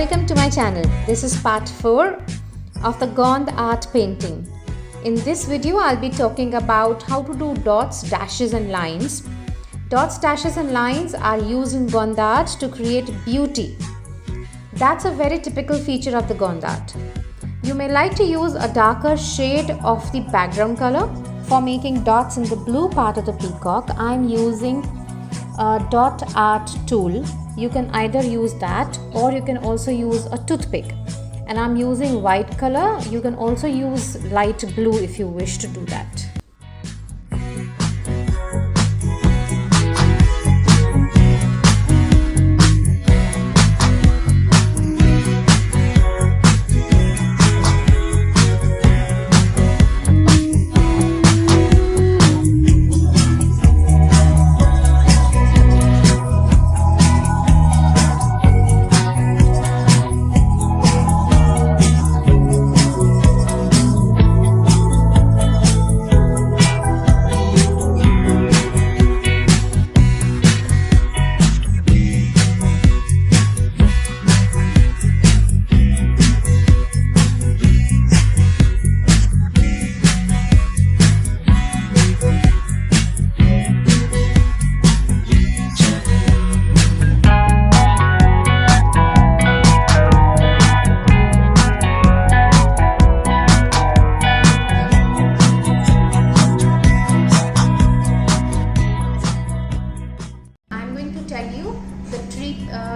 Welcome to my channel. This is part 4 of the gondart painting. In this video, I'll be talking about how to do dots, dashes and lines. Dots, dashes and lines are used in gondart to create beauty. That's a very typical feature of the gondart. You may like to use a darker shade of the background color. For making dots in the blue part of the peacock, I'm using a dot art tool. You can either use that or you can also use a toothpick. And I'm using white color. You can also use light blue if you wish to do that.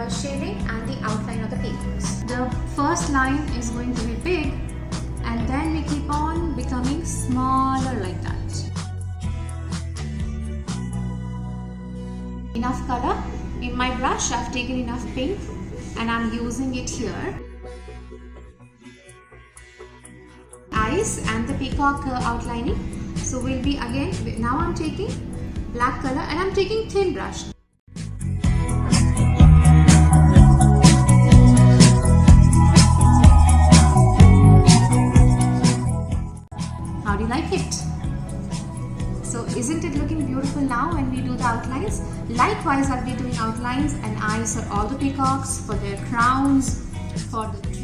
Shading and the outline of the peacocks. The first line is going to be big and then we keep on becoming smaller like that. Enough color. In my brush I've taken enough pink and I'm using it here. Eyes and the peacock outlining. So we'll be again, now I'm taking black color and I'm taking thin brush. How do you like it? So isn't it looking beautiful now when we do the outlines? Likewise, I'll be doing outlines and eyes for all the peacocks, for their crowns, for the